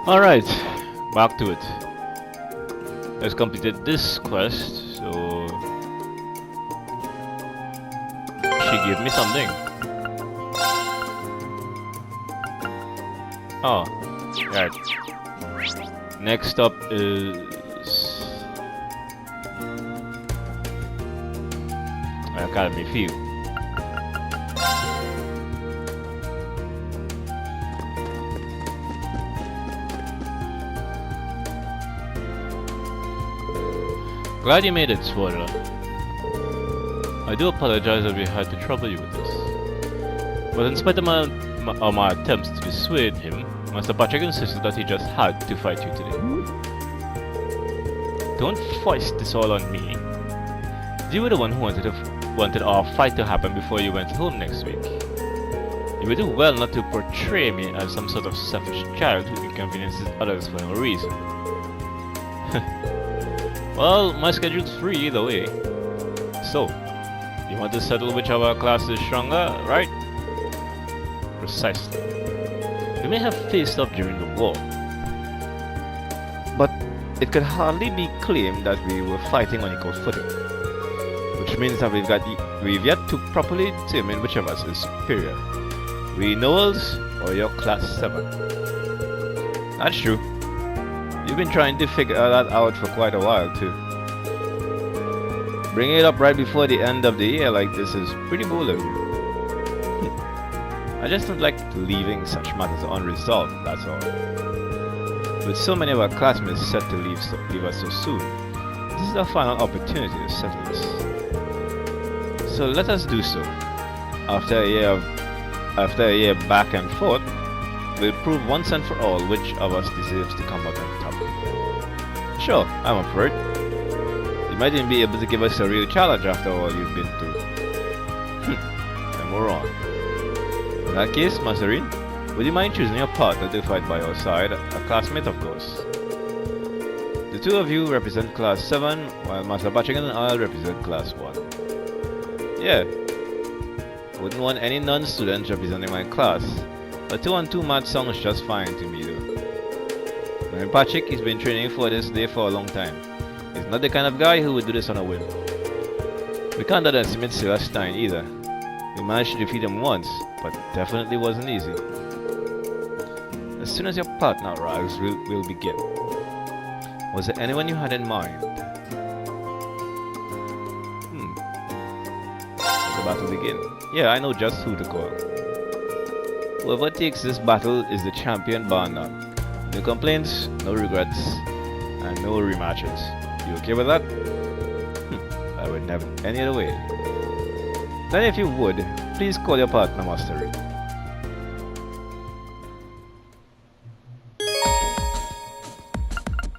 Alright, back to it. Let's completed this quest, so she gave me something. Oh, right. Next up is Academy Field. Glad you made it, Swallow. I do apologize that we had to trouble you with this. But in spite of my attempts to dissuade him, Master Patrick insisted that he just had to fight you today. Don't foist this all on me. You were the one who wanted our fight to happen before you went home next week. You would do well not to portray me as some sort of selfish child who inconveniences others for no reason. Well, my schedule's free either way. So, you want to settle which of our class is stronger, right? Precisely. We may have faced up during the war, but it could hardly be claimed that we were fighting on equal footing. Which means that we've yet to properly determine which of us is superior. We Noels or your class 7. That's true. You've been trying to figure that out for quite a while too. Bringing it up right before the end of the year like this is pretty bold of you. I just don't like leaving such matters unresolved, that's all. With so many of our classmates set to leave us so soon, this is our final opportunity to settle this. So let us do so. After a year back and forth, we'll prove once and for all which of us deserves to come out on top. Sure, I'm up for it. You might even be able to give us a real challenge after all you've been through. Then we're on. In that case, Maserine, would you mind choosing your partner to fight by your side? A classmate, of course. The two of you represent Class 7, while Master Patrick and I'll represent Class 1. Yeah. I wouldn't want any non-students representing my class. A 2-on-2 match sounds just fine to me though. My Patrick has been training for this day for a long time. He's not the kind of guy who would do this on a whim. We can't underestimate Celestine either. We managed to defeat him once, but it definitely wasn't easy. As soon as your partner arrives, we'll begin. Was there anyone you had in mind? Let the battle begin. Yeah, I know just who to call. Whoever takes this battle is the champion bar none. No complaints, no regrets, and no rematches. You okay with that? I wouldn't have it any other way. Then if you would, please call your partner, Master Ring.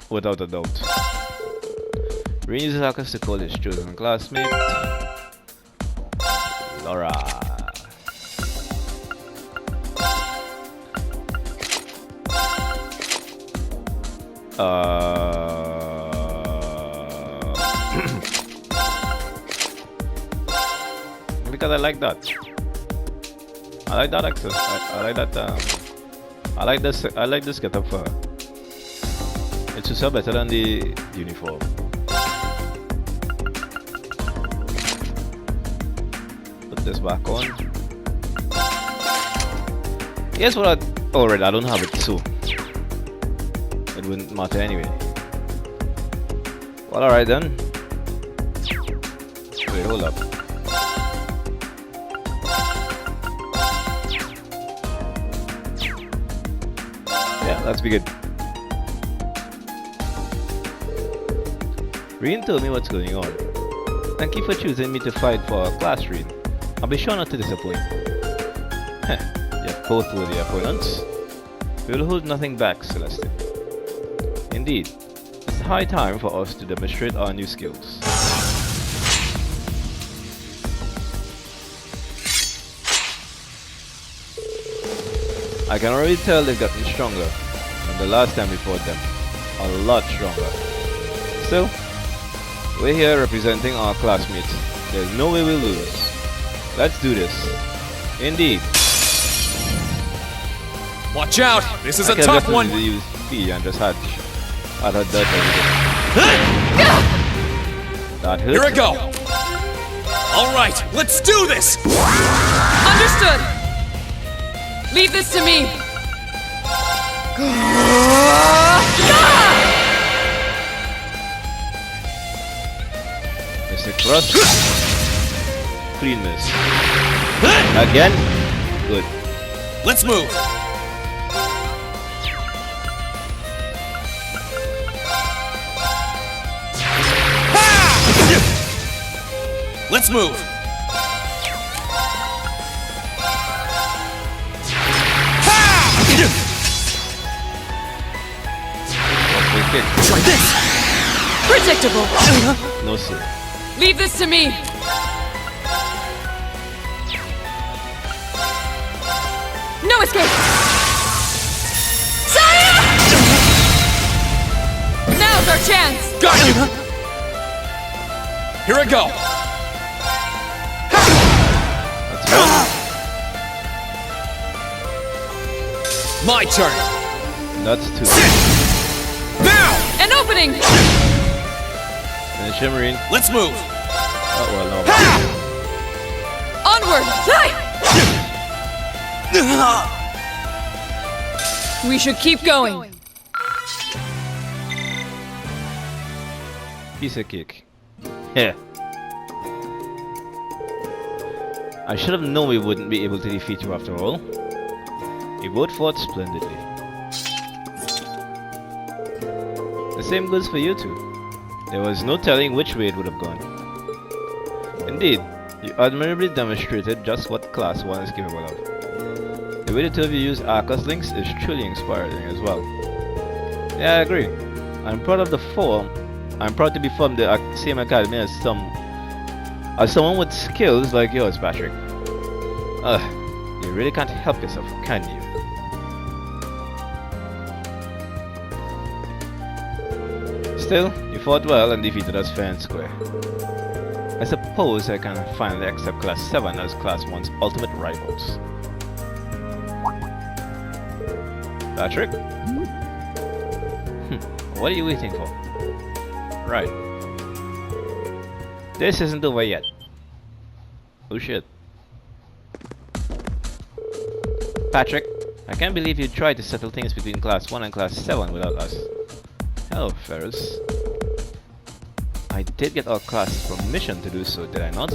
Without a doubt. Ring uses hackers to call his chosen classmate, Laura. Because I like that. I like that access. I like that. I like this. I like this getup for her. It suits her better than the uniform. Put this back on. Here's what I already. I don't have it, so it wouldn't matter anyway. Well, alright then. Wait, hold up. Yeah, let's begin. Reen told me what's going on. Thank you for choosing me to fight for our class, Reen. I'll be sure not to disappoint. You're both worthy opponents. We will hold nothing back, Celestine. Indeed, it's high time for us to demonstrate our new skills. I can already tell they've gotten stronger from the last time we fought them. A lot stronger. So, we're here representing our classmates. There's no way we'll lose. Let's do this. Indeed. Watch out! This is a tough one! HP and just had her dead. That hurt. Here I go! Alright, let's do this! Understood! Leave this to me! Mr. Cross. Clean miss. Again? Good. Let's move! Let's move! Okay. Try this! Predictable! No sir. Leave this to me! No escape! Saya! Now's our chance! Got you! Here I go! That's one. My turn! That's two. Now! An opening! Finish him, Marine. Let's move! Oh, well, no. Onward! We should keep going. Piece of cake. Yeah. I should have known we wouldn't be able to defeat you after all. You both fought splendidly. The same goes for you two. There was no telling which way it would have gone. Indeed, you admirably demonstrated just what Class 1 is capable of. The way the two of you use Arcus links is truly inspiring as well. Yeah, I agree. I'm proud of the four. I'm proud to be from the same academy as someone with skills like yours, Patrick. You really can't help yourself, can you? Still, you fought well and defeated us fair and square. I suppose I can finally accept Class 7 as Class 1's ultimate rivals. Patrick? What are you waiting for? Right. This isn't over yet. Oh shit. Patrick, I can't believe you tried to settle things between Class 1 and Class 7 without us. Hello, Ferris. I did get our class permission to do so, did I not?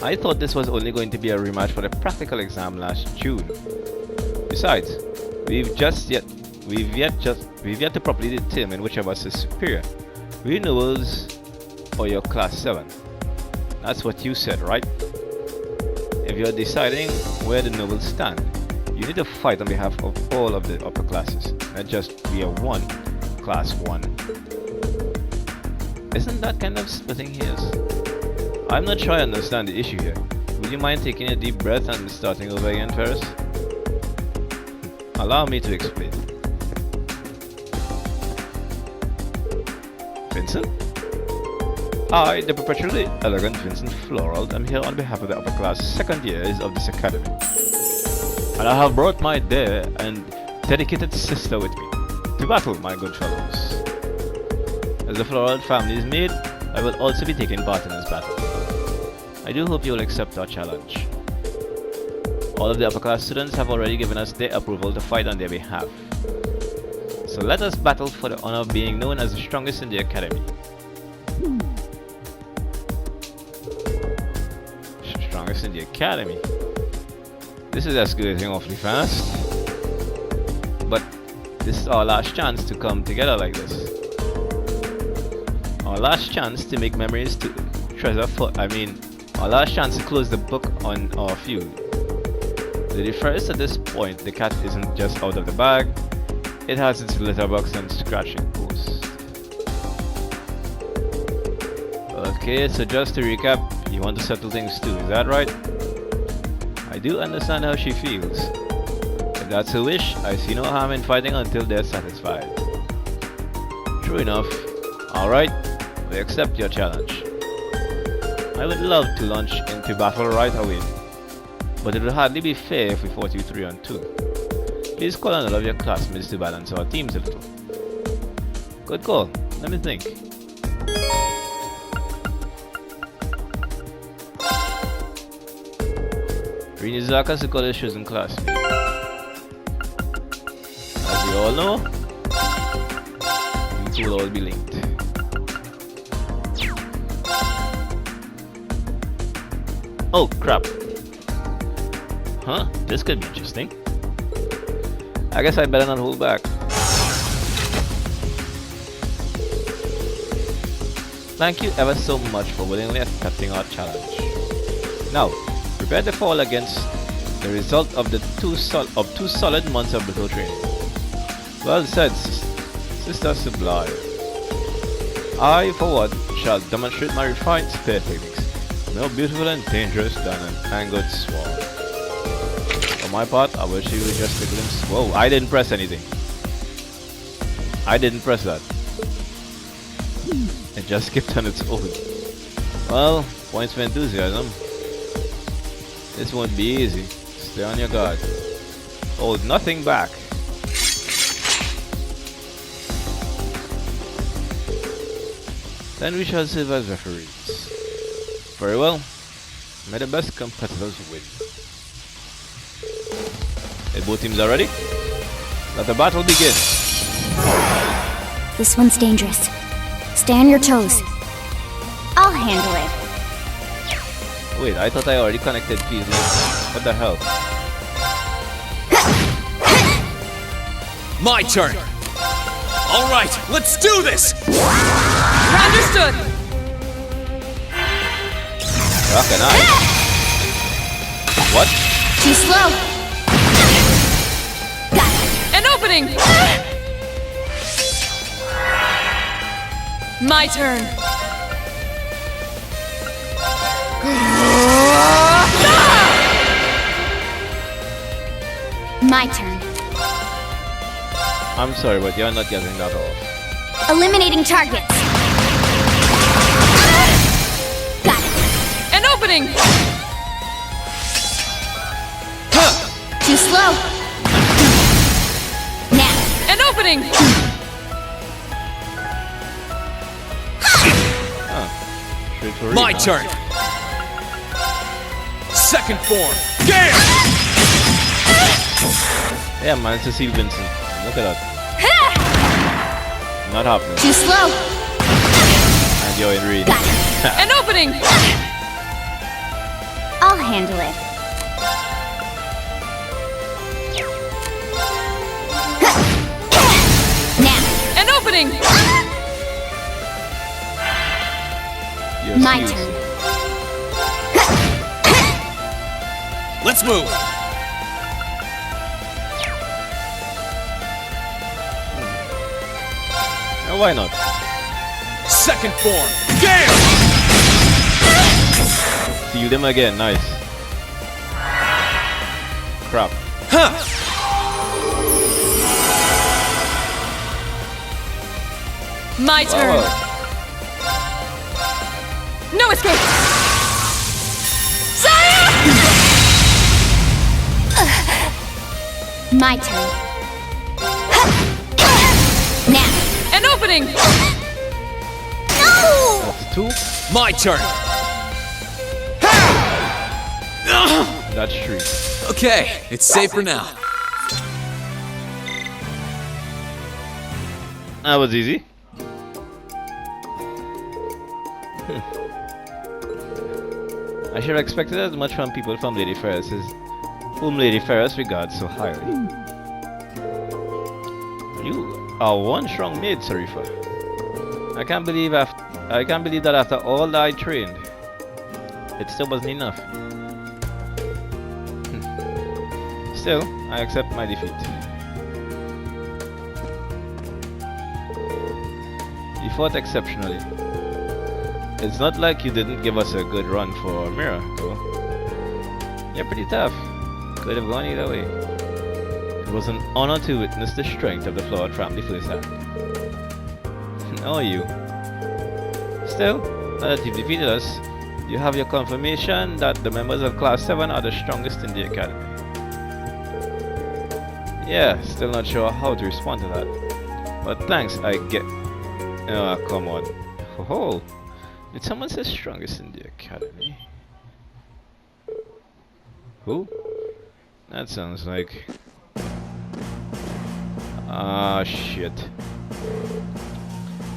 I thought this was only going to be a rematch for the practical exam last June. Besides, we've yet to properly determine which of us is superior. We nobles or your Class 7. That's what you said, right? If you're deciding where the nobles stand, you need to fight on behalf of all of the upper classes, not just be a one Class 1. Isn't that kind of splitting hairs? I'm not sure I understand the issue here. Would you mind taking a deep breath and starting over again, Ferris? Allow me to explain. Vincent? I, the perpetually elegant Vincent Floral, am here on behalf of the upper class second years of this academy. And I have brought my dear and dedicated sister with me to battle, my good fellows. As the Floral family's maid, I will also be taking part in this battle. I do hope you will accept our challenge. All of the upper class students have already given us their approval to fight on their behalf. So let us battle for the honor of being known as the strongest in the academy. Strongest in the academy? This is escalating awfully fast. But this is our last chance to come together like this. Our last chance to make memories to treasure our last chance to close the book on our feud. To the first at this point, the cat isn't just out of the bag, it has its litter box and scratching post. Okay, so just to recap, you want to settle things too, is that right? I do understand how she feels. If that's her wish, I see no harm in fighting until they're satisfied. True enough. Alright, we accept your challenge. I would love to launch into battle right away, but it would hardly be fair if we fought you 3-on-2. Please call on all of your classmates to balance our teams a little. Good call. Let me think. Rinizaka's the college chosen classmate. As we all know, you two will all be linked. Oh crap. Huh? This could be interesting. I guess I better not hold back. Thank you ever so much for willingly accepting our challenge. Now, prepare to fall against the result of the two solid months of brutal training. Well said, Sister Sublime. I, for one, shall demonstrate my refined spear techniques, more beautiful and dangerous than an angered sword. For my part, I wish you would just a glimpse. Whoa, I didn't press anything. I didn't press that. It just skipped on its own. Well, points for enthusiasm. This won't be easy. Stay on your guard. Hold nothing back. Then we shall serve as referees. Very well. May the best competitors win. If both teams are ready, let the battle begin. This one's dangerous. Stay on your toes. I'll handle it. Wait, I thought I already connected these links. What the hell? My turn. All right, let's do this. Understood! Rock and I. What? Too slow. Got it. An opening! My turn. My turn. I'm sorry, but you're not getting that off. Eliminating targets. Got it. An opening! Too slow. Now. An opening! Straight for My Rina. turn. Second form. Game. Yeah, man, Cecile Vincent. Look at that. Not happening. Too slow. And you're in Rina. Got it. An opening! I'll handle it. Now. An opening! You're My excused. turn. Let's move. Yeah, why not? Second form. Game. Seal them again, nice. Crap. Huh. My turn. Wow. No escape! Sire! My turn. Now. An opening! No! That's two. My turn. That's three. Okay, it's safe for now. That was easy. I should have expected as much from people from Lady Ferris, whom Lady Ferris regards so highly. You are one strong maid, Sarifa. I can't believe that after all that I trained, it still wasn't enough. Still, I accept my defeat. You fought exceptionally. It's not like you didn't give us a good run for Mira, though. You're pretty tough. Could have gone either way. It was an honor to witness the strength of the Flawed family firsthand. Oh, you. Still, now that you've defeated us, you have your confirmation that the members of Class 7 are the strongest in the academy. Yeah, still not sure how to respond to that. But thanks, I get... Oh, come on. Oh, did someone say strongest in the academy? Who? That sounds like... Ah, shit.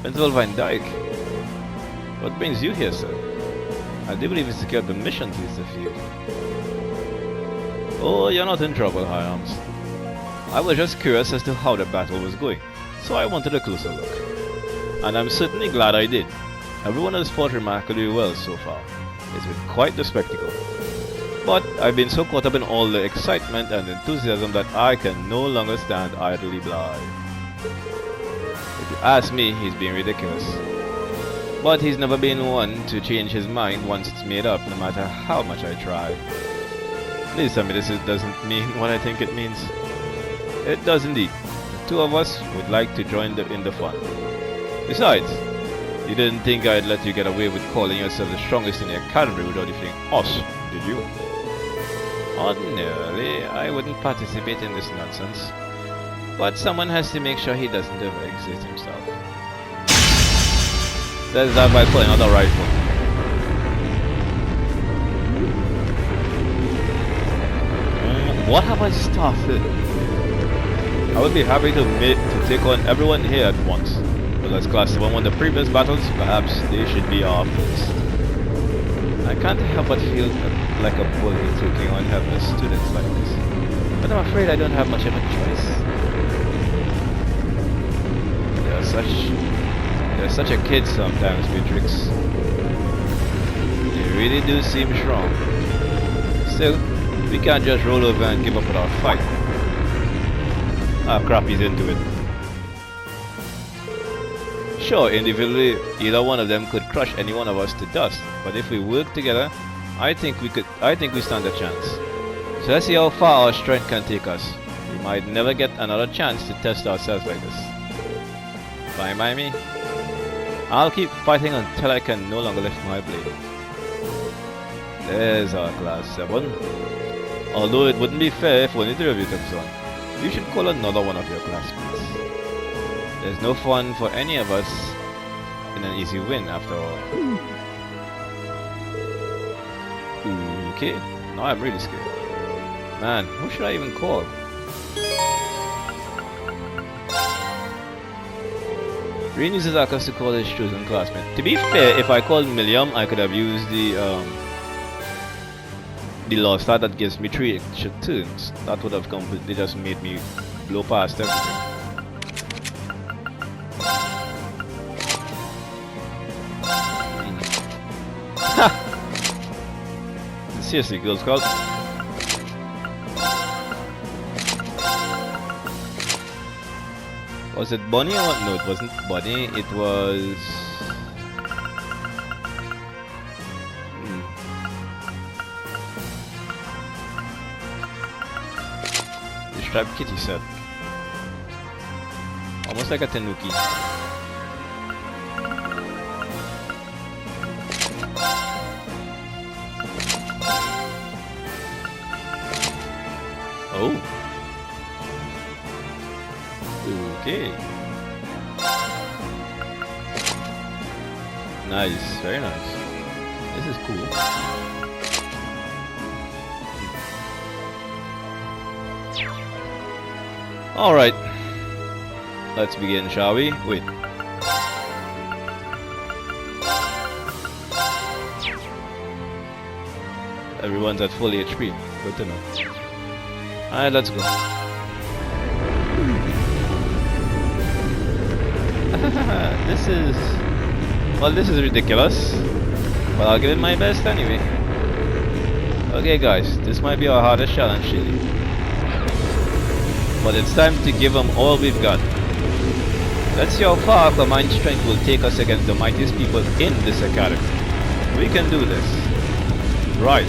Principal Van Dyke. What brings you here, sir? I do believe you secured the mission to the field. Oh, you're not in trouble, High Arms. I was just curious as to how the battle was going, so I wanted a closer look. And I'm certainly glad I did. Everyone has fought remarkably well so far. It's been quite the spectacle. But I've been so caught up in all the excitement and enthusiasm that I can no longer stand idly by. If you ask me, he's being ridiculous. But he's never been one to change his mind once it's made up, no matter how much I try. Please tell me this doesn't mean what I think it means. It does indeed. The two of us would like to join in the fun. Besides, you didn't think I'd let you get away with calling yourself the strongest in the academy without defeating us, did you? Ordinarily, I wouldn't participate in this nonsense. But someone has to make sure he doesn't overexert himself. Says that by pulling out a rifle. What have I started? I would be happy to take on everyone here at once. But as Class 7 won the previous battles, perhaps they should be our first. I can't help but feel like a bully taking on helpless students like this. But I'm afraid I don't have much of a choice. They're such a kid sometimes, Beatrix. They really do seem strong. Still, we can't just roll over and give up with our fight. Ah, crap, he's into it. Sure, individually, either one of them could crush any one of us to dust, but if we work together, I think we stand a chance. So let's see how far our strength can take us. We might never get another chance to test ourselves like this. Fine by me. I'll keep fighting until I can no longer lift my blade. There's our Class 7. Although it wouldn't be fair if only 3 of you took on. You should call another one of your classmates. There's no fun for any of us in an easy win after all. Okay, now I'm really scared. Man, who should I even call? Rain uses Akkas to call his chosen classmate. To be fair, if I called Milliam, I could have used the lost star that gives me 3 extra turns. That would have completely just made me blow past everything. Seriously, Girl Scout. Was it Bunny or what? No, it wasn't Bunny. It was... The striped kitty set. Almost like a Tanuki. Oh. Okay. Nice, very nice. This is cool. Alright. Let's begin, shall we? Wait. Everyone's at full HP. Good to know. Alright, let's go. This is ridiculous. But I'll give it my best anyway. Okay guys, this might be our hardest challenge really. But it's time to give them all we've got. Let's see how far our combined strength will take us against the mightiest people in this academy. We can do this. Right.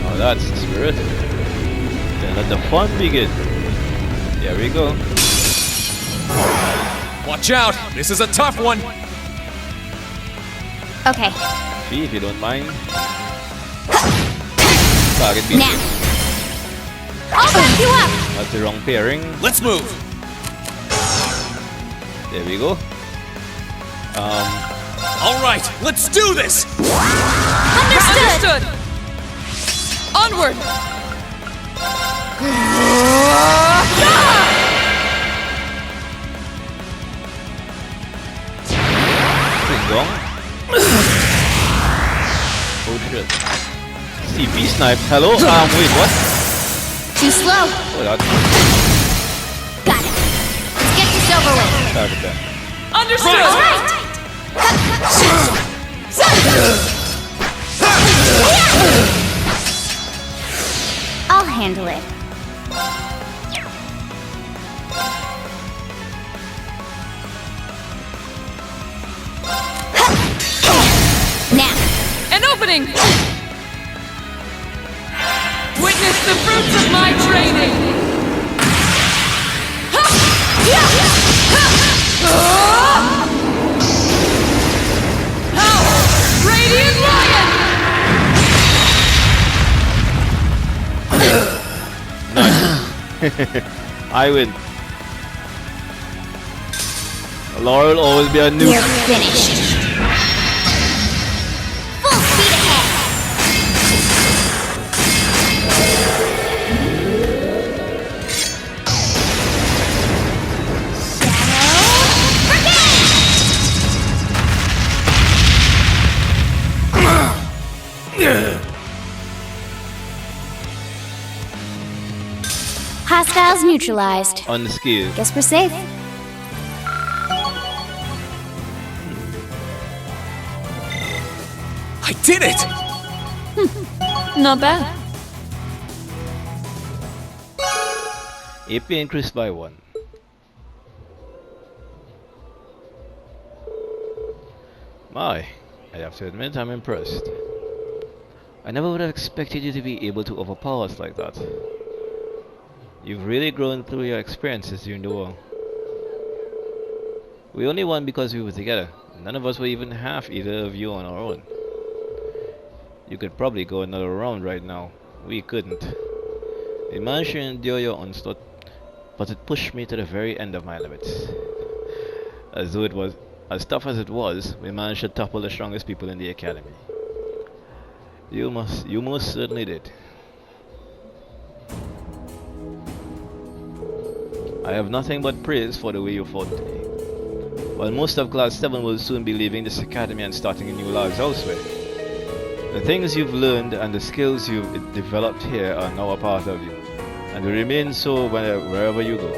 Now that's the spirit. Then let the fun begin. There we go. Watch out! This is a tough one! Okay. See if you don't mind. Target beat. Now. I'll back you up. That's the wrong pairing. Let's move. There we go. All right, let's do this. Understood. Onward. Ding dong. Oh shit. CP snipe. Hello? Wait, what? Too slow. Oh, that. Got it. Let's get this over with. Target that. Understood. All right. I'll handle it. Now. An opening. Witness the fruits of my training. Power! Radiant Lion! I win. Laura will always be a new. You're finished. Full speed ahead. Hostiles neutralized. On the scale. Guess we're safe. I did it. Not bad. AP increased by 1. My, I have to admit I'm impressed. I never would have expected you to be able to overpower us like that. You've really grown through your experiences during the war. We only won because we were together. None of us were even half either of you on our own. You could probably go another round right now. We couldn't. We managed to endure your onslaught, but it pushed me to the very end of my limits. As tough as it was, we managed to topple the strongest people in the academy. You most certainly did. I have nothing but praise for the way you fought today. While most of Class 7 will soon be leaving this academy and starting new lives elsewhere, the things you've learned and the skills you've developed here are now a part of you, and will remain so wherever you go.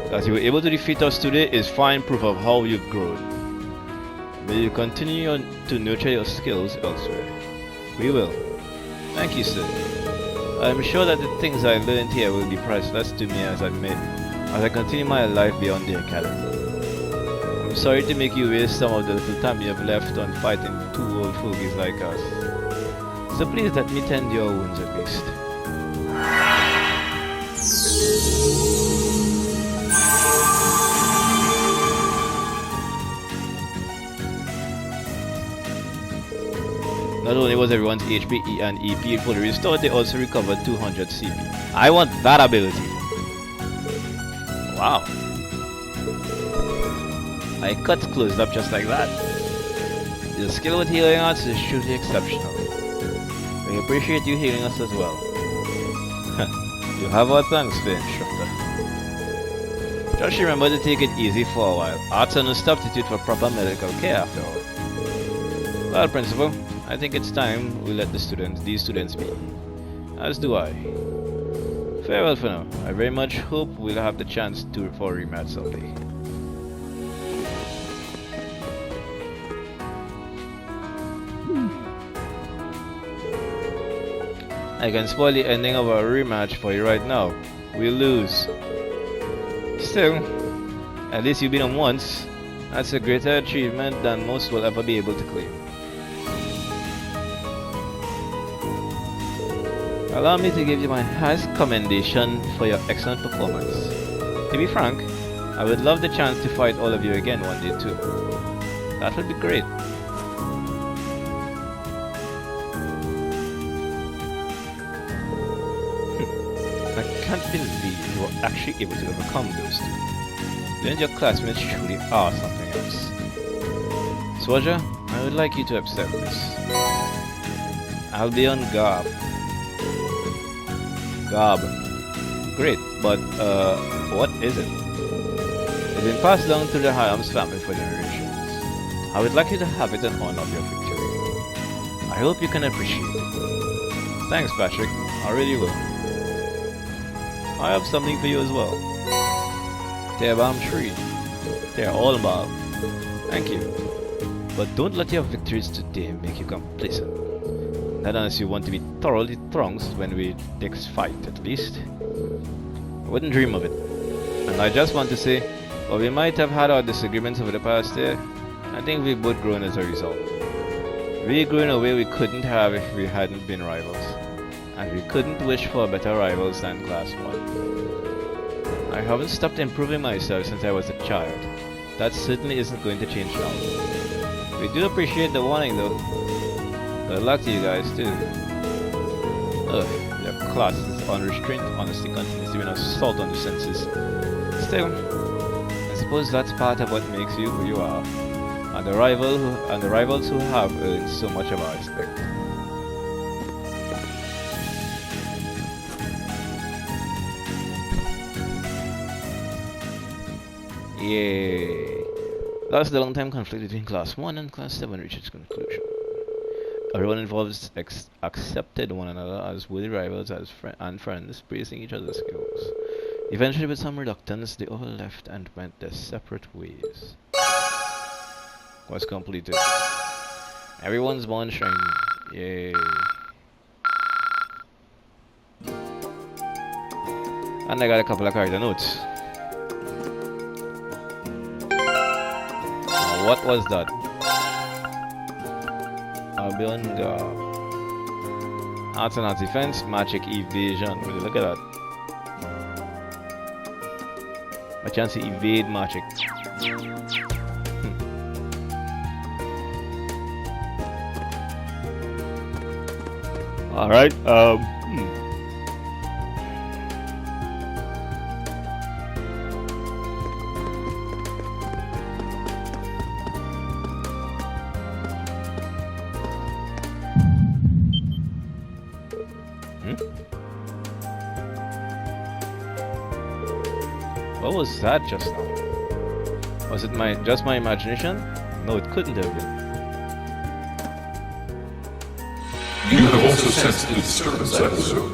That you were able to defeat us today is fine proof of how you've grown. May you continue to nurture your skills elsewhere. We will. Thank you, sir. I am sure that the things I learned here will be priceless to me as I continue my life beyond the academy. I'm sorry to make you waste some of the little time you have left on fighting two old fogies like us. So please let me tend your wounds at least. Not only was everyone's HP and EP fully restored, they also recovered 200 CP. I want that ability. Wow. My cuts closed up just like that. Your skill with healing arts is truly exceptional. We appreciate you healing us as well. You have our thanks, fair instructor. Just remember to take it easy for a while. Arts are no substitute for proper medical care after all. Well, Principal, I think it's time we let these students be. As do I. Farewell for now. I very much hope we'll have the chance for a rematch someday. I can spoil the ending of our rematch for you right now. We'll lose. Still, at least you've been on once. That's a greater achievement than most will ever be able to claim. Allow me to give you my highest commendation for your excellent performance. To be frank, I would love the chance to fight all of you again one day too. That would be great. I can't believe you were actually able to overcome those two. You and your classmates truly are something else. Swaja, I would like you to accept this. I'll be on Garb. Garb. Great, but what is it? It's been passed down to the Hyams family for generations. I would like you to have it in honor of your victory. I hope you can appreciate it. Thanks, Patrick. I really will. I have something for you as well. Tearbam tree. They're all Bob. Thank you. But don't let your victories today make you complacent. Not unless you want to be thoroughly trounced when we next fight, at least. I wouldn't dream of it. And I just want to say, while we might have had our disagreements over the past year, I think we've both grown as a result. We grew in a way we couldn't have if we hadn't been rivals. And we couldn't wish for better rivals than Class 1. I haven't stopped improving myself since I was a child. That certainly isn't going to change now. We do appreciate the warning though. Good luck to you guys too. Your class is unrestrained, honestly continues to be an assault on the senses. Still, I suppose that's part of what makes you who you are. And the rivals who have earned so much of our respect. Yay! Thus, the long-time conflict between Class 1 and Class 7 reached its conclusion. Everyone involved accepted one another as worthy rivals and friends, praising each other's skills. Eventually, with some reluctance, they all left and went their separate ways. Was completed. Everyone's born shiny. Yay. And I got a couple of character notes. Now, what was that? Abionga. Arts and defense, magic evasion. Will you look at that? My chance to evade magic. Alright, What was that just now? Was it just my imagination? No, it couldn't have been. You have also sensed the disturbance episode.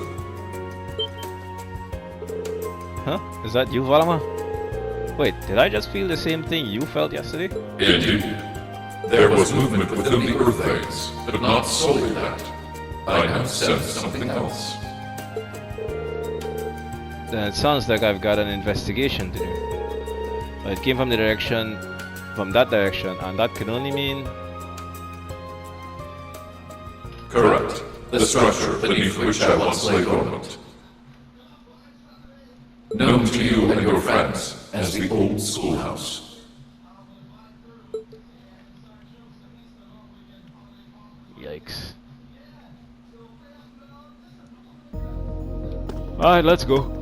Huh? Is that you, Valama? Wait, did I just feel the same thing you felt yesterday? Indeed. There was movement within the Earthlings, but not solely that. I have sensed something else. Then it sounds like I've got an investigation to do. It came from that direction, and that can only mean... Correct. The structure beneath which I once lay dormant. Known to you and your friends as the Old Schoolhouse. Yikes. Alright, let's go.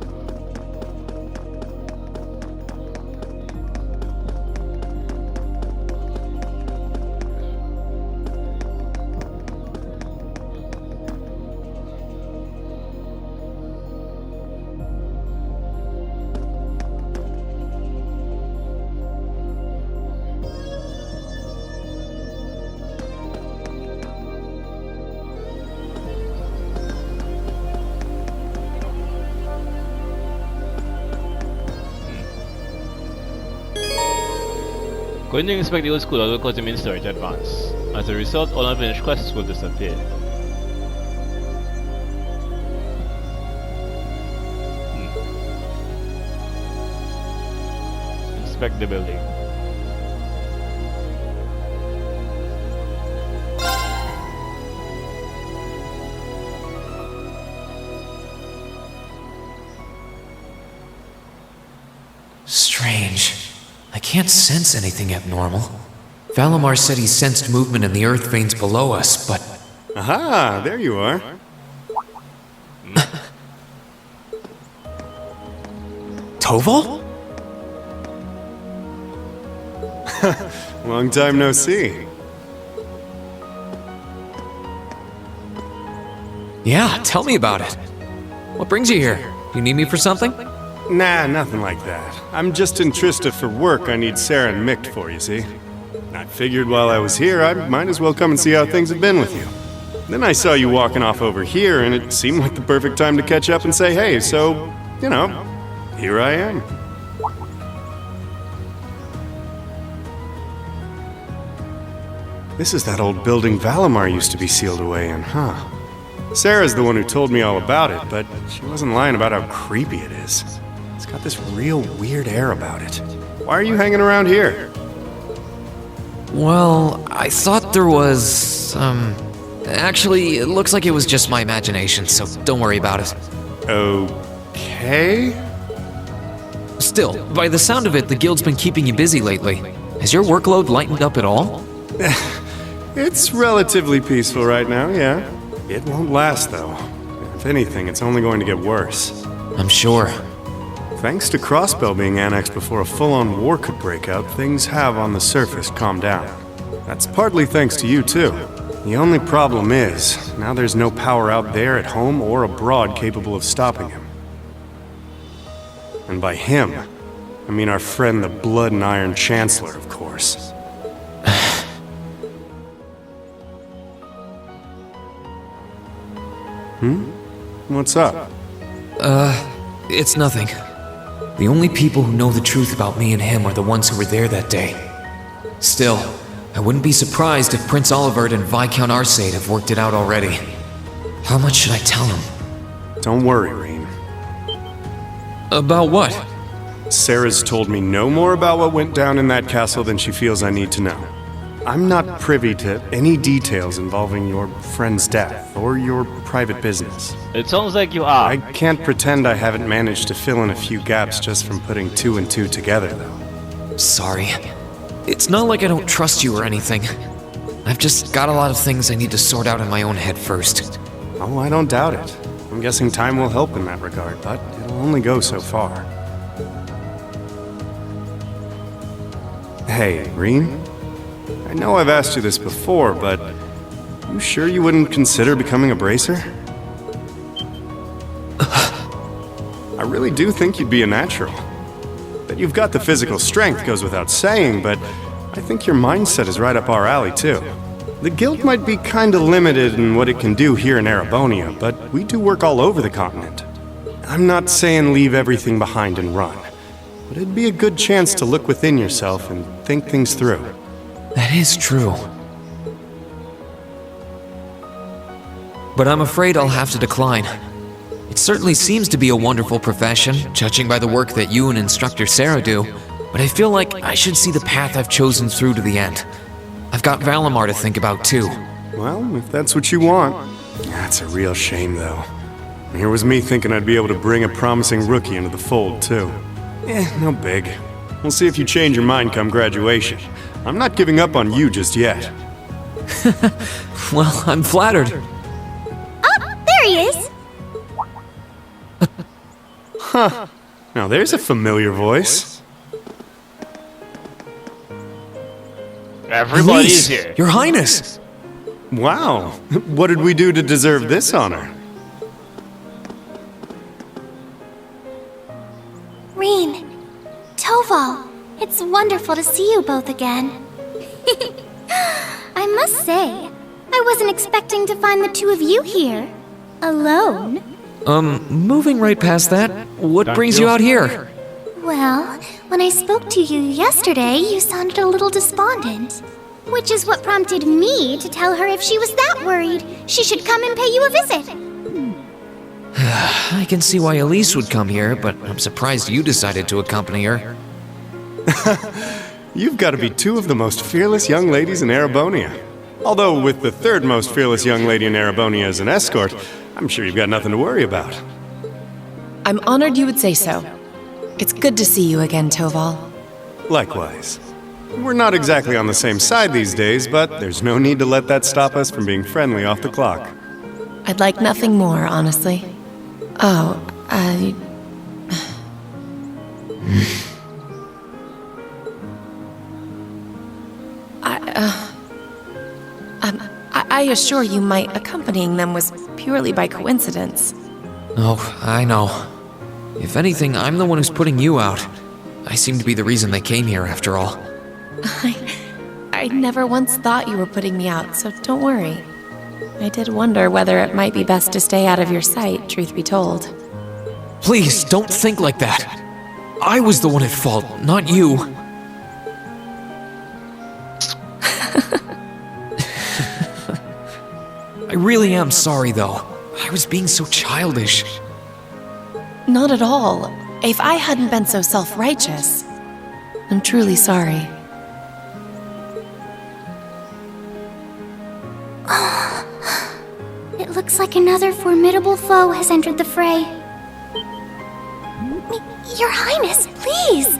Going to inspect the old school will cause the main story to advance. As a result, all unfinished quests will disappear. Inspect the building. Strange. I can't sense anything abnormal. Valimar said he sensed movement in the earth veins below us, but... Aha, there you are. Toval? Long time no see. Yeah, tell me about it. What brings you here? You need me for something? Nah, nothing like that. I'm just in Trista for work I need Sarah and Mick for, you see. I figured while I was here, I might as well come and see how things have been with you. Then I saw you walking off over here, and it seemed like the perfect time to catch up and say hey, so, you know, here I am. This is that old building Valimar used to be sealed away in, huh? Sarah's the one who told me all about it, but she wasn't lying about how creepy it is. It's got this real weird air about it. Why are you hanging around here? Well, I thought there was, actually, it looks like it was just my imagination, so don't worry about it. Okay? Still, by the sound of it, the guild's been keeping you busy lately. Has your workload lightened up at all? It's relatively peaceful right now, yeah. It won't last, though. If anything, it's only going to get worse. I'm sure. Thanks to Crossbell being annexed before a full-on war could break out, things have, on the surface, calmed down. That's partly thanks to you, too. The only problem is, now there's no power out there at home or abroad capable of stopping him. And by him, I mean our friend the Blood and Iron Chancellor, of course. What's up? It's nothing. The only people who know the truth about me and him are the ones who were there that day. Still, I wouldn't be surprised if Prince Olivert and Viscount Arcade have worked it out already. How much should I tell him? Don't worry, Rean. About what? Sarah's told me no more about what went down in that castle than she feels I need to know. I'm not privy to any details involving your friend's death or your private business. It sounds like you are. I can't pretend I haven't managed to fill in a few gaps just from putting two and two together, though. Sorry. It's not like I don't trust you or anything. I've just got a lot of things I need to sort out in my own head first. Oh, I don't doubt it. I'm guessing time will help in that regard, but it'll only go so far. Hey, Rean? I know I've asked you this before, but you sure you wouldn't consider becoming a bracer? I really do think you'd be a natural. That you've got the physical strength goes without saying, but I think your mindset is right up our alley, too. The guild might be kinda limited in what it can do here in Erebonia, but we do work all over the continent. I'm not saying leave everything behind and run, but it'd be a good chance to look within yourself and think things through. That is true. But I'm afraid I'll have to decline. It certainly seems to be a wonderful profession, judging by the work that you and Instructor Sarah do, but I feel like I should see the path I've chosen through to the end. I've got Valimar to think about too. Well, if that's what you want. That's a real shame, though. Here was me thinking I'd be able to bring a promising rookie into the fold, too. No big. We'll see if you change your mind come graduation. I'm not giving up on you just yet. Well, I'm flattered. Oh, there he is! Huh. Now there's a familiar voice. Everybody's Elise, here. Your Highness! Wow. What did we do to deserve this honor? Rean, Toval, it's wonderful to see you both again. I must say, I wasn't expecting to find the two of you here. Alone. Moving right past that, what brings you out here? Well, when I spoke to you yesterday, you sounded a little despondent. Which is what prompted me to tell her if she was that worried, she should come and pay you a visit. I can see why Elise would come here, but I'm surprised you decided to accompany her. You've got to be two of the most fearless young ladies in Erebonia. Although with the third most fearless young lady in Erebonia as an escort, I'm sure you've got nothing to worry about. I'm honored you would say so. It's good to see you again, Toval. Likewise. We're not exactly on the same side these days, but there's no need to let that stop us from being friendly off the clock. I'd like nothing more, honestly. Oh, assure you my accompanying them was purely by coincidence. Oh, I know. If anything, I'm the one who's putting you out. I seem to be the reason they came here, after all. I never once thought you were putting me out, so don't worry. I did wonder whether it might be best to stay out of your sight, truth be told. Please, don't think like that. I was the one at fault, not you. I really am sorry, though. I was being so childish. Not at all. If I hadn't been so self-righteous, I'm truly sorry. It looks like another formidable foe has entered the fray. Your Highness, please!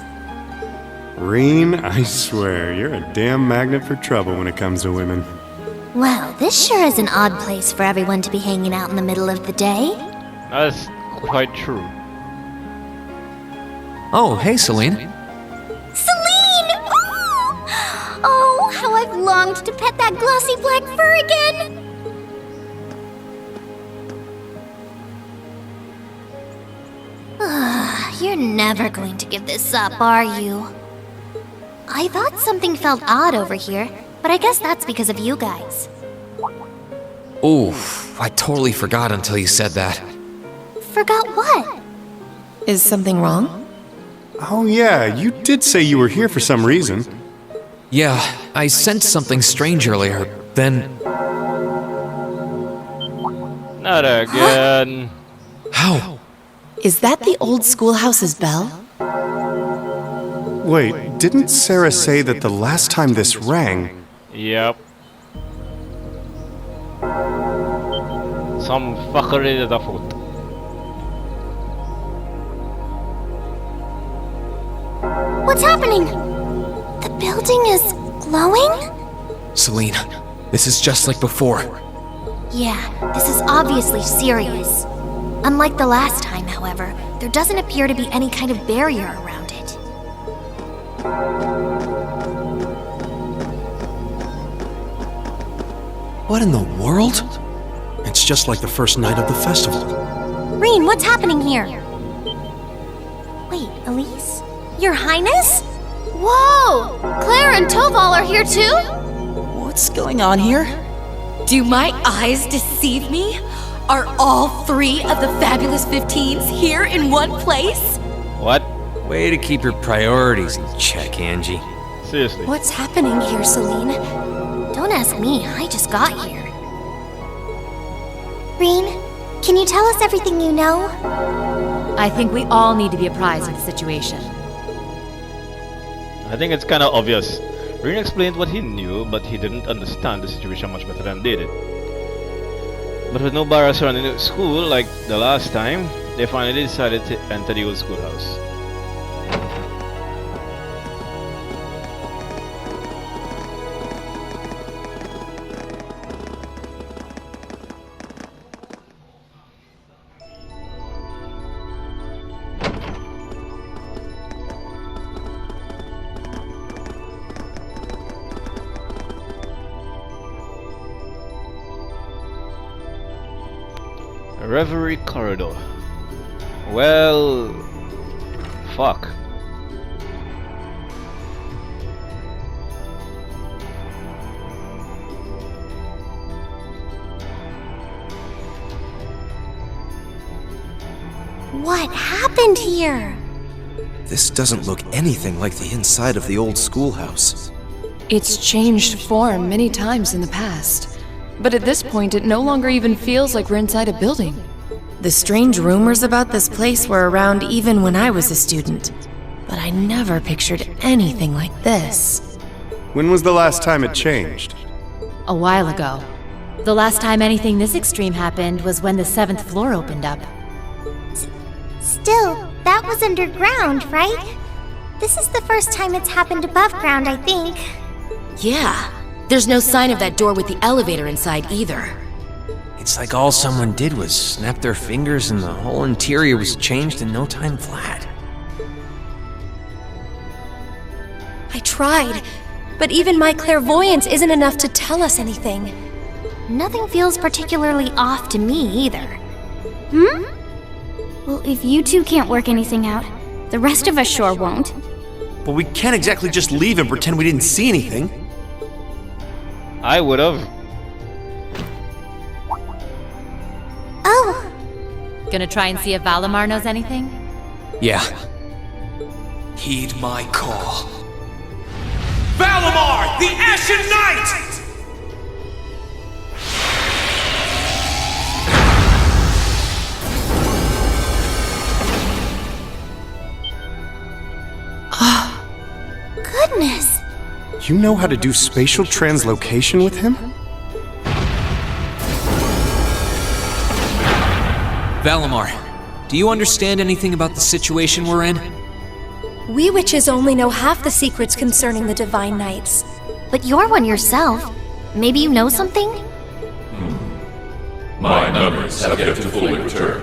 Reen, I swear, you're a damn magnet for trouble when it comes to women. Well, this sure is an odd place for everyone to be hanging out in the middle of the day. That's quite true. Oh, hey, Celine. Celine! Oh, how I've longed to pet that glossy black fur again! You're never going to give this up, are you? I thought something felt odd over here, but I guess that's because of you guys. Oof, I totally forgot until you said that. Forgot what? Is something wrong? Oh yeah, you did say you were here for some reason. Yeah, I sensed something strange earlier, then... Not again. How? Is that the old schoolhouse's bell? Wait, didn't Sarah say that the last time this rang... Yep. Some fuckery is afoot. What's happening? The building is glowing? Celine, this is just like before. Yeah, this is obviously serious. Unlike the last time, however, there doesn't appear to be any kind of barrier around it. What in the world? It's just like the first night of the festival. Reen, what's happening here? Wait, Elise? Your Highness? Whoa! Claire and Toval are here too? What's going on here? Do my eyes deceive me? Are all 3 of the fabulous 15s here in one place? What? Way to keep your priorities in check, Angie. Seriously. What's happening here, Celine? Don't ask me, I just got here. Reen, can you tell us everything you know? I think we all need to be apprised of the situation. I think it's kind of obvious. Rin explained what he knew, but he didn't understand the situation much better than they did. But with no barriers surrounding the school, like the last time, they finally decided to enter the old schoolhouse. Reverie corridor. Well, fuck. What happened here? This doesn't look anything like the inside of the old schoolhouse. It's changed form many times in the past. But at this point, it no longer even feels like we're inside a building. The strange rumors about this place were around even when I was a student. But I never pictured anything like this. When was the last time it changed? A while ago. The last time anything this extreme happened was when the 7th floor opened up. Still, that was underground, right? This is the first time it's happened above ground, I think. Yeah. There's no sign of that door with the elevator inside either. It's like all someone did was snap their fingers and the whole interior was changed in no time flat. I tried, but even my clairvoyance isn't enough to tell us anything. nothing feels particularly off to me either. Hmm? Well, if you two can't work anything out, the rest of us sure won't. But we can't exactly just leave and pretend we didn't see anything. I would've. Oh! Gonna try and see if Valimar knows anything? Yeah. Heed my call. Valimar, the Ashen Knight! Goodness! You know how to do spatial translocation with him? Valimar, do you understand anything about the situation we're in? We witches only know half the secrets concerning the Divine Knights. But you're one yourself. Maybe you know something? My memories have yet to fully return.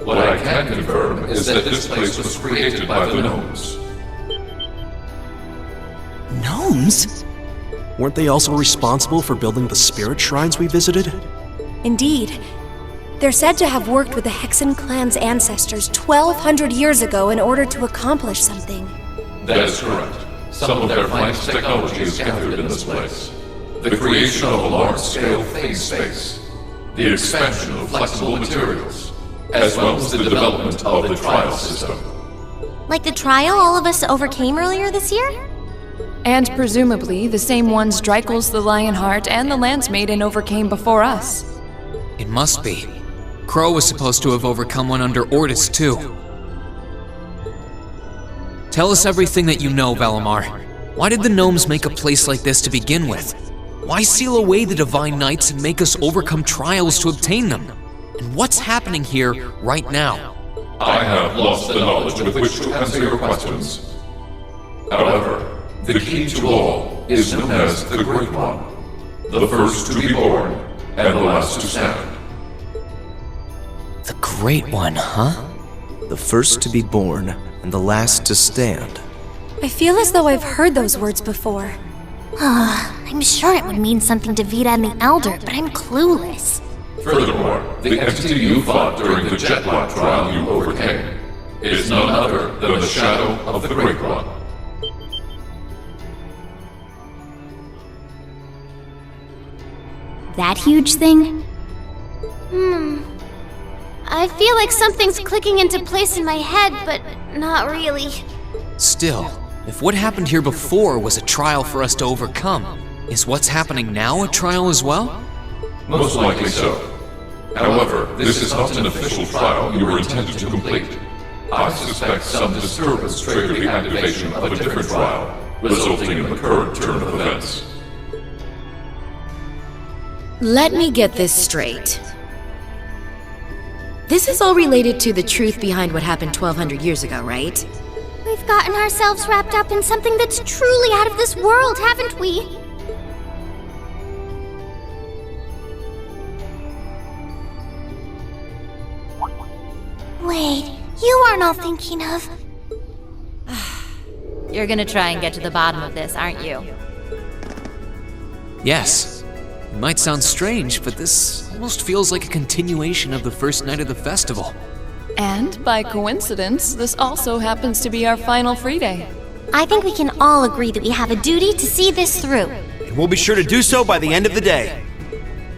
What I can confirm is that this place was created by the gnomes. Gnomes? Weren't they also responsible for building the spirit shrines we visited? Indeed. They're said to have worked with the Hexen clan's ancestors 1,200 years ago in order to accomplish something. That is correct. Some of their finest technology is gathered in this place. The creation of a large-scale phase space, the expansion of flexible materials, as well as the development of the trial system. Like the trial all of us overcame earlier this year? And presumably the same ones Dreikel's the Lionheart and the Lance Maiden overcame before us. It must be. Crow was supposed to have overcome one under Ordis, too. Tell us everything that you know, Valimar. Why did the gnomes make a place like this to begin with? Why seal away the Divine Knights and make us overcome trials to obtain them? And what's happening here right now? I have lost the knowledge with which to answer your questions. However, the key to all is known as the Great One, the first to be born and the last to stand. The Great One, huh? The first to be born and the last to stand. I feel as though I've heard those words before. I'm sure it would mean something to Vita and the Elder, but I'm clueless. Furthermore, the entity you fought during the Jetlock trial you overcame is none other than the shadow of the Great One. That huge thing? I feel like something's clicking into place in my head, but not really. Still, if what happened here before was a trial for us to overcome, is what's happening now a trial as well? Most likely so. However, this is not an official trial you were intended to complete. I suspect some disturbance triggered the activation of a different trial, resulting in the current turn of events. Let me get this straight. This is all related to the truth behind what happened 1,200 years ago, right? We've gotten ourselves wrapped up in something that's truly out of this world, haven't we? Wait, you aren't all thinking of... You're gonna try and get to the bottom of this, aren't you? Yes. It might sound strange, but this almost feels like a continuation of the first night of the festival. And, by coincidence, this also happens to be our final free day. I think we can all agree that we have a duty to see this through. And we'll be sure to do so by the end of the day.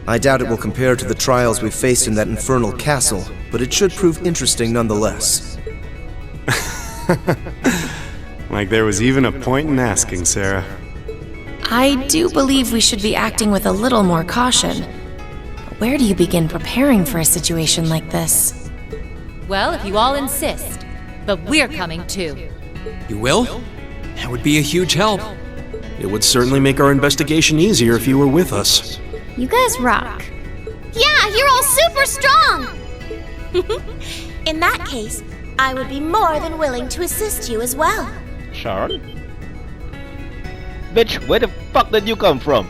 I doubt it will compare to the trials we faced in that infernal castle, but it should prove interesting nonetheless. Like there was even a point in asking, Sarah. I do believe we should be acting with a little more caution. Where do you begin preparing for a situation like this? Well, if you all insist. But we're coming too. You will? That would be a huge help. It would certainly make our investigation easier if you were with us. You guys rock. Yeah, you're all super strong! In that case, I would be more than willing to assist you as well. Sharon? Bitch, where the fuck did you come from?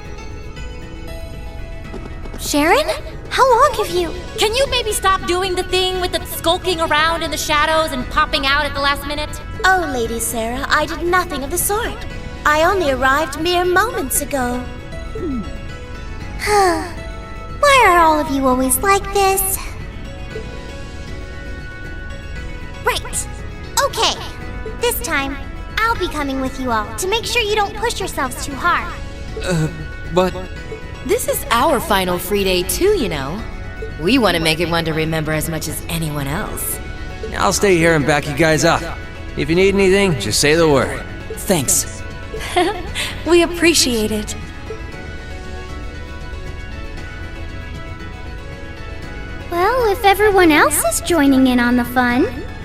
Sharon? How long have you... Can you maybe stop doing the thing with the skulking around in the shadows and popping out at the last minute? Oh, Lady Sarah, I did nothing of the sort. I only arrived mere moments ago. Why are all of you always like this? Right. Okay. This time, I'll be coming with you all to make sure you don't push yourselves too hard. But... This is our final free day too, you know. We want to make it one to remember as much as anyone else. I'll stay here and back you guys up. If you need anything, just say the word. Thanks. We appreciate it. Well, if everyone else is joining in on the fun,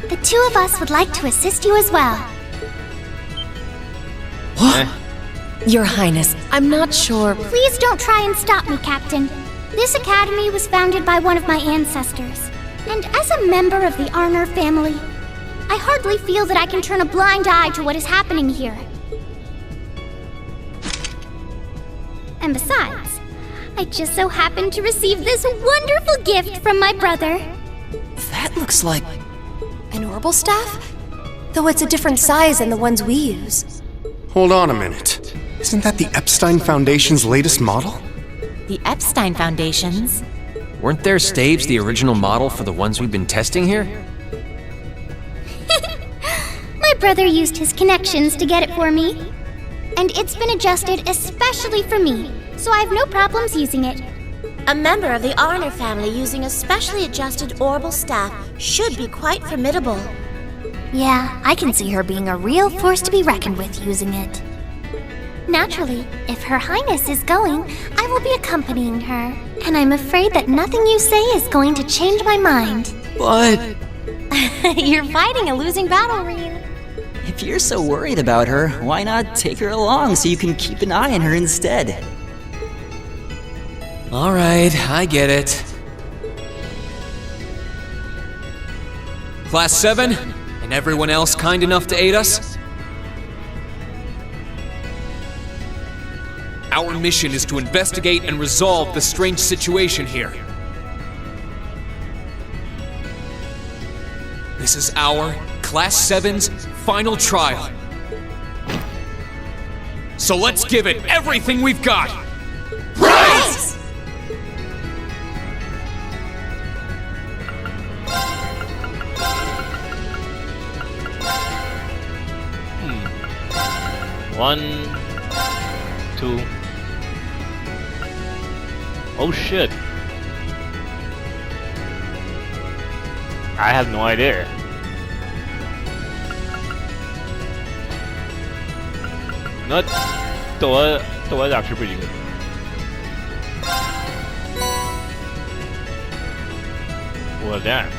the two of us would like to assist you as well. Your Highness, I'm not sure. Please don't try and stop me, Captain. This academy was founded by one of my ancestors, and as a member of the Arner family, I hardly feel that I can turn a blind eye to what is happening here. And besides, I just so happened to receive this wonderful gift from my brother. That looks like an orbital staff? Though it's a different size than the ones we use. Hold on a minute. Isn't that the Epstein Foundation's latest model? The Epstein Foundations? Weren't their staves the original model for the ones we've been testing here? My brother used his connections to get it for me. And it's been adjusted especially for me, so I have no problems using it. A member of the Arner family using a specially adjusted orbital staff should be quite formidable. Yeah, I can see her being a real force to be reckoned with using it. Naturally, if Her Highness is going, I will be accompanying her. And I'm afraid that nothing you say is going to change my mind. But... You're fighting a losing battle, Reen. if you're so worried about her, why not take her along so you can keep an eye on her instead? Alright, I get it. Class 7, and everyone else kind enough to aid us? Our mission is to investigate and resolve the strange situation here. This is our Class 7's final trial. So let's give it everything we've got! Right! One, two. Oh shit. I have no idea. Not Toa is actually pretty good. Well damn.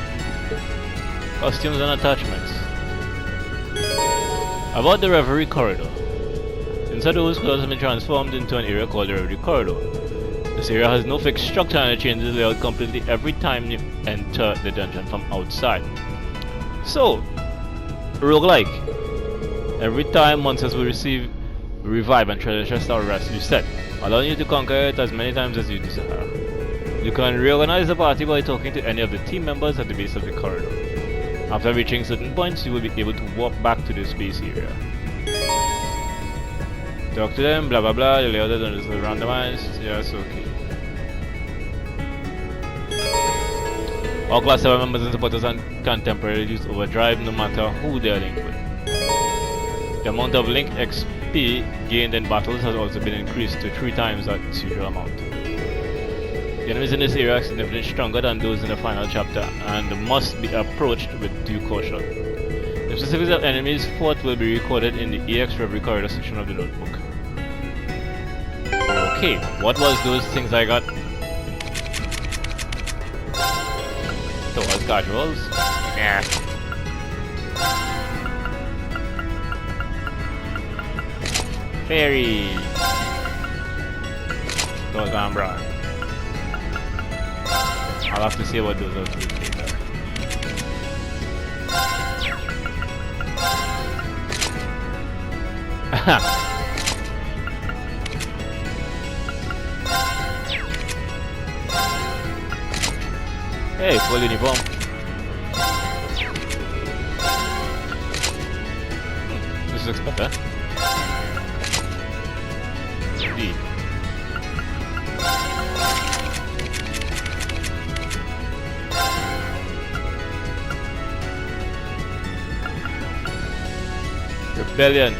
Costumes and attachments. About the Reverie Corridor. Inside those clothes have been transformed into an area called the Reverie Corridor. This area has no fixed structure and it changes layout completely every time you enter the dungeon from outside. So, roguelike. Every time monsters will receive revive and treasure start rest reset, allowing you to conquer it as many times as you desire. You can reorganize the party by talking to any of the team members at the base of the corridor. After reaching certain points, you will be able to walk back to the space area. Talk to them, blah blah blah, the layout is randomized, yes, okay. All Class 7 members and supporters can temporarily use Overdrive no matter who they are linked with. The amount of Link XP gained in battles has also been increased to 3 times its usual amount. The enemies in this area are significantly stronger than those in the final chapter and must be approached with due caution. The specifics of enemies fought will be recorded in the EX Reverie Corridor section of the notebook. Okay, what was those things I got? Those casuals? Yeah. Fairy. Those Ambra. I'll have to see what those are. Hey, full uniform. This looks better. D. Rebellion.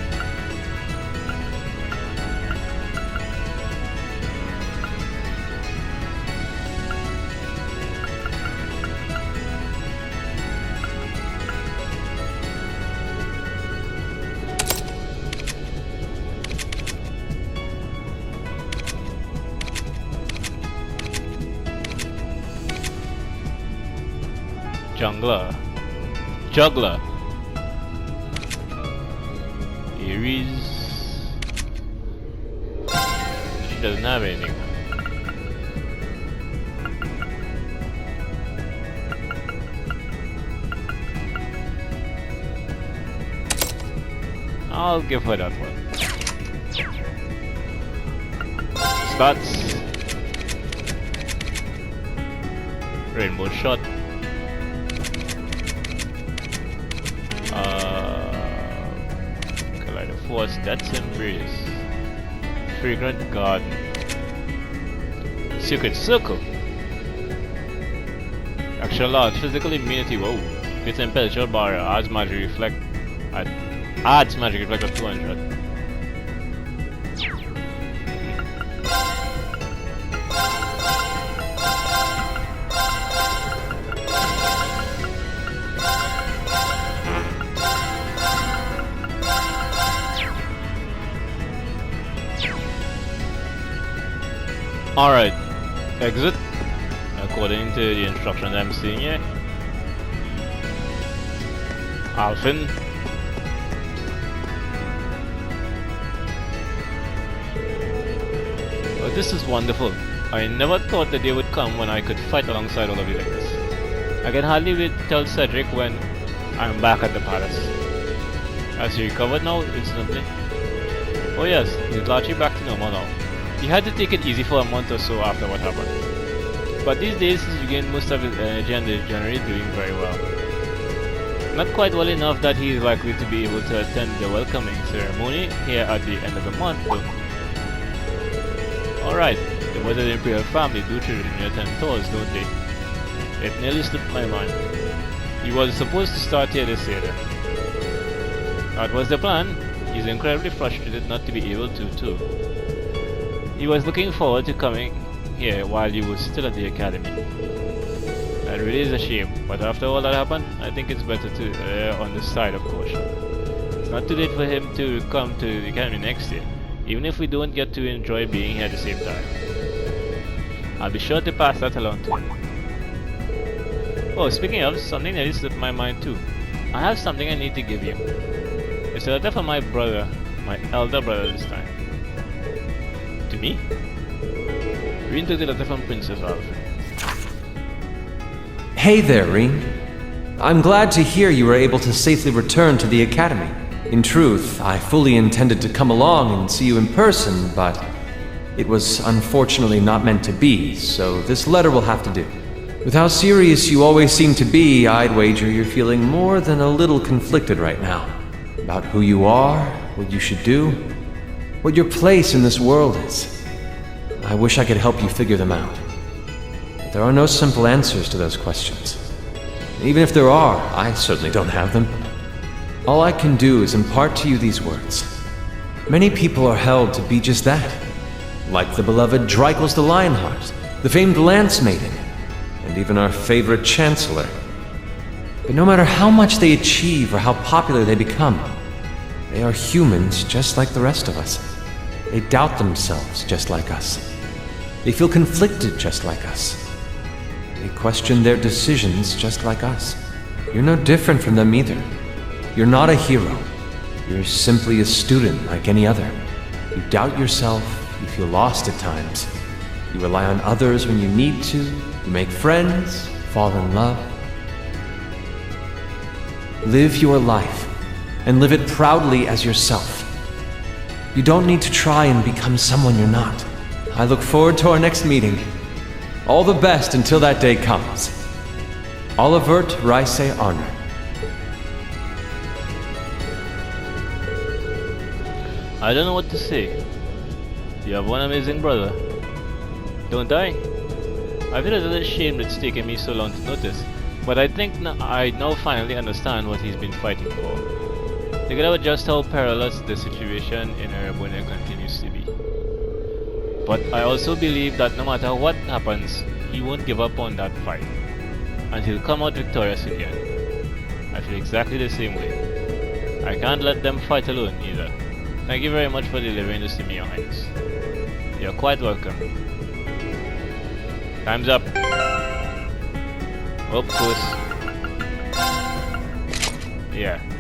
Juggler. Aries. She doesn't have anything. I'll give her that one. Stats. Rainbow shot. Collider Force, that's Embrace. Fragrant Garden. Secret Circle. Extra large physical immunity, whoa. It's impenetrable barrier, adds magic reflect. Adds magic reflect of 200. Alright, exit according to the instructions I'm seeing here. Alphin. Well, this is wonderful. I never thought the day would come when I could fight alongside all of you like this. I can hardly wait to tell Cedric when I'm back at the palace. Has he recovered now instantly? Oh yes, he's largely back to normal now. He had to take it easy for a month or so after what happened. But these days he's regained most of his energy and is generally doing very well. Not quite well enough that he is likely to be able to attend the welcoming ceremony here at the end of the month though. Alright, the Wizard Imperial family do traditionally attend tours, don't they? It nearly slipped my mind. He was supposed to start here this year then. That was the plan. He's incredibly frustrated not to be able to too. He was looking forward to coming here while he was still at the academy. That really is a shame, but after all that happened, I think it's better to err on the side of caution. It's not too late for him to come to the academy next year, even if we don't get to enjoy being here at the same time. I'll be sure to pass that along to him. Oh, speaking of, something that slipped my mind too. I have something I need to give you. It's a letter from my brother, my elder brother this time. To me? Read took the letter from Princess Alfred. Hey there, Reen. I'm glad to hear you were able to safely return to the academy. In truth, I fully intended to come along and see you in person, but it was unfortunately not meant to be, so this letter will have to do. With how serious you always seem to be, I'd wager you're feeling more than a little conflicted right now. About who you are, what you should do, what your place in this world is. I wish I could help you figure them out. But there are no simple answers to those questions. Even if there are, I certainly don't have them. All I can do is impart to you these words. Many people are held to be just that. Like the beloved Dreikels the Lionheart, the famed Lance Maiden, and even our favorite Chancellor. But no matter how much they achieve or how popular they become, they are humans just like the rest of us. They doubt themselves just like us. They feel conflicted just like us. They question their decisions just like us. You're no different from them either. You're not a hero. You're simply a student like any other. You doubt yourself, you feel lost at times. You rely on others when you need to. You make friends, fall in love. Live your life, and live it proudly as yourself. You don't need to try and become someone you're not. I look forward to our next meeting. All the best until that day comes. Olivert Rice Arner. I don't know what to say. You have one amazing brother. Don't I? I feel a little ashamed it's taken me so long to notice, but I think I now finally understand what he's been fighting for. figured out just how perilous the situation in Erebona continues to be. But I also believe that no matter what happens, he won't give up on that fight, and he'll come out victorious again. I feel exactly the same way. I can't let them fight alone either. Thank you very much for delivering this to me, Your Highness. You're quite welcome. Time's up. Of course. Yeah.